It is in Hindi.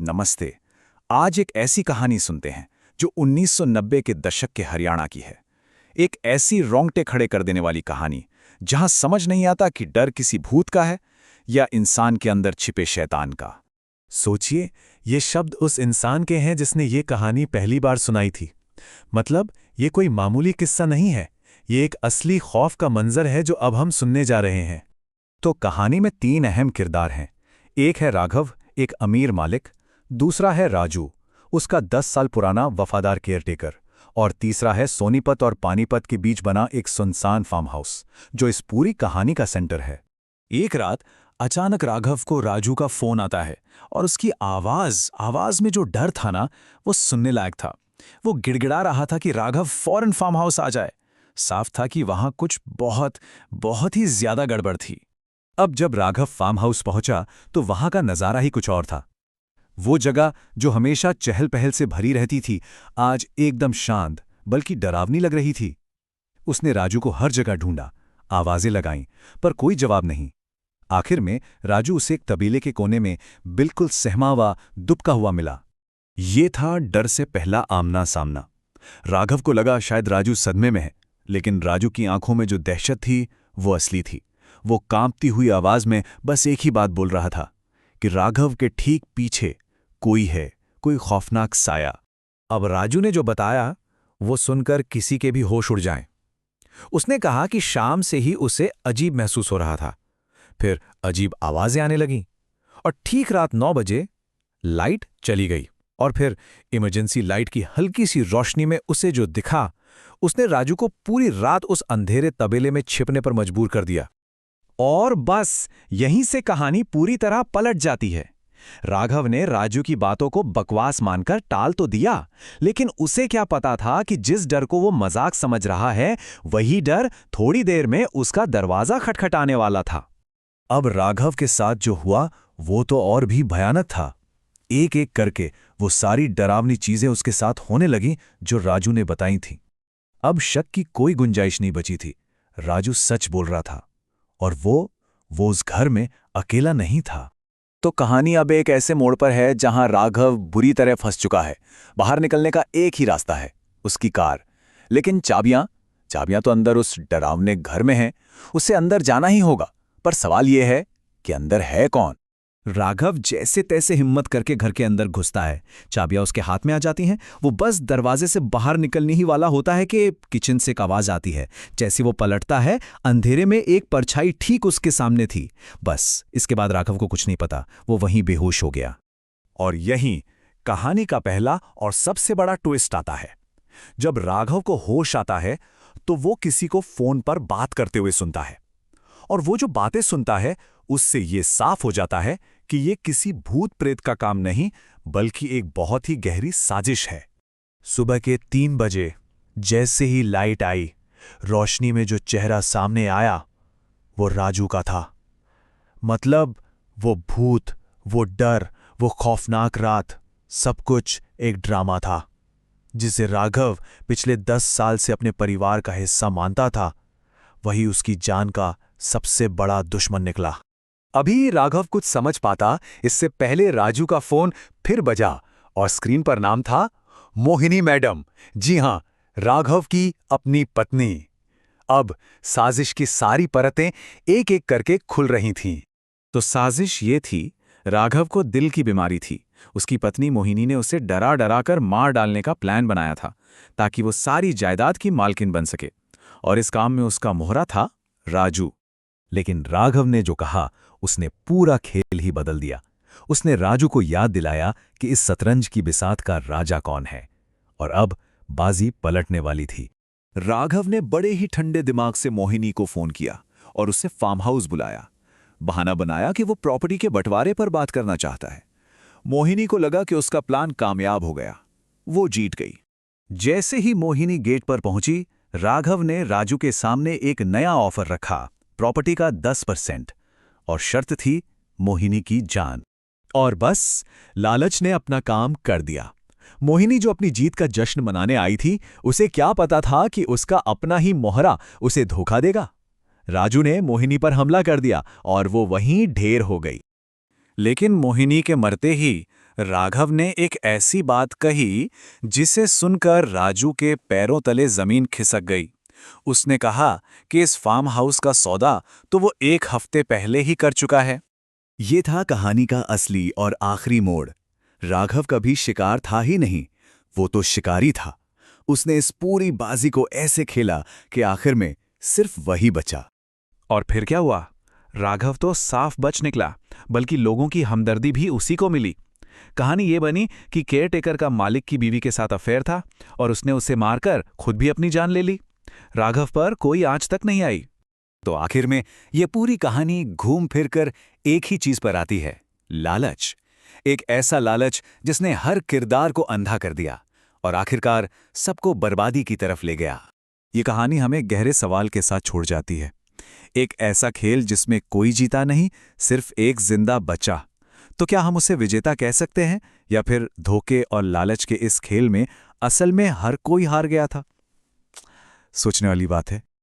नमस्ते। आज एक ऐसी कहानी सुनते हैं जो 1990 के दशक के हरियाणा की है। एक ऐसी रोंगटे खड़े कर देने वाली कहानी जहां समझ नहीं आता कि डर किसी भूत का है या इंसान के अंदर छिपे शैतान का। सोचिए, ये शब्द उस इंसान के हैं जिसने ये कहानी पहली बार सुनाई थी। मतलब ये कोई मामूली किस्सा नहीं है, ये एक असली खौफ का मंजर है जो अब हम सुनने जा रहे हैं। तो कहानी में 3 अहम किरदार हैं। एक है राघव, एक अमीर मालिक। दूसरा है राजू, उसका 10 साल पुराना वफादार केयरटेकर। और तीसरा है सोनीपत और पानीपत के बीच बना एक सुनसान फार्म हाउस, जो इस पूरी कहानी का सेंटर है। एक रात अचानक राघव को राजू का फोन आता है और उसकी आवाज में जो डर था ना, वो सुनने लायक था। वो गिड़गिड़ा रहा था कि राघव फौरन फार्म हाउस आ जाए। साफ था कि वहां कुछ बहुत ही ज्यादा गड़बड़ थी। अब जब राघव फार्म हाउस पहुंचा तो वहां का नजारा ही कुछ और था। वो जगह जो हमेशा चहल पहल से भरी रहती थी, आज एकदम शांत बल्कि डरावनी लग रही थी। उसने राजू को हर जगह ढूंढा, आवाजें लगाईं, पर कोई जवाब नहीं। आखिर में राजू उसे एक तबीले के कोने में बिल्कुल सहमा हुआ दुबका हुआ मिला। ये था डर से पहला आमना सामना। राघव को लगा शायद राजू सदमे में है, लेकिन राजू की आंखों में जो दहशत थी वो असली थी। वो कांपती हुई आवाज में बस एक ही बात बोल रहा था कि राघव के ठीक पीछे कोई है, कोई खौफनाक साया। अब राजू ने जो बताया वो सुनकर किसी के भी होश उड़ जाएं। उसने कहा कि शाम से ही उसे अजीब महसूस हो रहा था। फिर अजीब आवाजें आने लगीं और ठीक रात 9 बजे लाइट चली गई। और फिर इमरजेंसी लाइट की हल्की सी रोशनी में उसे जो दिखा, उसने राजू को पूरी रात उस अंधेरे तबेले में छिपने पर मजबूर कर दिया। और बस यहीं से कहानी पूरी तरह पलट जाती है। राघव ने राजू की बातों को बकवास मानकर टाल तो दिया, लेकिन उसे क्या पता था कि जिस डर को वो मजाक समझ रहा है, वही डर थोड़ी देर में उसका दरवाजा खटखटाने वाला था। अब राघव के साथ जो हुआ वो तो और भी भयानक था। एक एक करके वो सारी डरावनी चीजें उसके साथ होने लगीं जो राजू ने बताई थीं। अब शक की कोई गुंजाइश नहीं बची थी। राजू सच बोल रहा था और वो उस घर में अकेला नहीं था। तो कहानी अब एक ऐसे मोड़ पर है जहां राघव बुरी तरह फंस चुका है। बाहर निकलने का एक ही रास्ता है, उसकी कार। लेकिन चाबियां तो अंदर उस डरावने घर में हैं। उसे अंदर जाना ही होगा, पर सवाल यह है कि अंदर है कौन। राघव जैसे तैसे हिम्मत करके घर के अंदर घुसता है। चाबियां उसके हाथ में आ जाती हैं। वो बस दरवाजे से बाहर निकलने ही वाला होता है कि किचन से एक आवाज आती है। जैसे वो पलटता है, अंधेरे में एक परछाई ठीक उसके सामने थी। बस इसके बाद राघव को कुछ नहीं पता, वो वहीं बेहोश हो गया। और यहीं कहानी का पहला और सबसे बड़ा ट्विस्ट आता है। जब राघव को होश आता है तो वो किसी को फोन पर बात करते हुए सुनता है। और वो जो बातें सुनता है उससे ये साफ हो जाता है कि ये किसी भूत प्रेत का काम नहीं, बल्कि एक बहुत ही गहरी साजिश है। सुबह के 3 बजे जैसे ही लाइट आई, रोशनी में जो चेहरा सामने आया वो राजू का था। मतलब वो भूत, वो डर, वो खौफनाक रात, सब कुछ एक ड्रामा था जिसे राघव पिछले 10 साल से अपने परिवार का हिस्सा मानता था। वही उसकी जान का सबसे बड़ा दुश्मन निकला। अभी राघव कुछ समझ पाता, इससे पहले राजू का फोन फिर बजा और स्क्रीन पर नाम था मोहिनी मैडम। जी हां, राघव की अपनी पत्नी। अब साजिश की सारी परतें एक एक करके खुल रही थीं। तो साजिश ये थी, राघव को दिल की बीमारी थी। उसकी पत्नी मोहिनी ने उसे डरा डरा कर मार डालने का प्लान बनाया था, ताकि वो सारी जायदाद की मालकिन बन सके। और इस काम में उसका मोहरा था राजू। लेकिन राघव ने जो कहा, उसने पूरा खेल ही बदल दिया। उसने राजू को याद दिलाया कि इस शतरंज की बिसात का राजा कौन है, और अब बाजी पलटने वाली थी। राघव ने बड़े ही ठंडे दिमाग से मोहिनी को फोन किया और उसे फार्म हाउस बुलाया। बहाना बनाया कि वो प्रॉपर्टी के बंटवारे पर बात करना चाहता है। मोहिनी को लगा कि उसका प्लान कामयाब हो गया, वो जीत गई। जैसे ही मोहिनी गेट पर पहुंची, राघव ने राजू के सामने एक नया ऑफर रखा, प्रॉपर्टी का 10%, और शर्त थी मोहिनी की जान। और बस लालच ने अपना काम कर दिया। मोहिनी जो अपनी जीत का जश्न मनाने आई थी, उसे क्या पता था कि उसका अपना ही मोहरा उसे धोखा देगा। राजू ने मोहिनी पर हमला कर दिया और वो वहीं ढेर हो गई। लेकिन मोहिनी के मरते ही राघव ने एक ऐसी बात कही जिसे सुनकर राजू के पैरों तले जमीन खिसक गई। उसने कहा कि इस फार्म हाउस का सौदा तो वो 1 हफ्ते पहले ही कर चुका है। ये था कहानी का असली और आखिरी मोड़। राघव कभी शिकार था ही नहीं, वो तो शिकारी था। उसने इस पूरी बाजी को ऐसे खेला कि आखिर में सिर्फ वही बचा। और फिर क्या हुआ? राघव तो साफ बच निकला, बल्कि लोगों की हमदर्दी भी उसी को मिली। कहानी ये बनी कि केयरटेकर का मालिक की बीवी के साथ अफेयर था और उसने उसे मारकर खुद भी अपनी जान ले ली। राघव पर कोई आंच तक नहीं आई। तो आखिर में ये पूरी कहानी घूम फिर कर एक ही चीज पर आती है, लालच। एक ऐसा लालच जिसने हर किरदार को अंधा कर दिया और आखिरकार सबको बर्बादी की तरफ ले गया। ये कहानी हमें गहरे सवाल के साथ छोड़ जाती है। एक ऐसा खेल जिसमें कोई जीता नहीं, सिर्फ एक जिंदा बचा। तो क्या हम उसे विजेता कह सकते हैं, या फिर धोखे और लालच के इस खेल में असल में हर कोई हार गया था? सोचने वाली बात है।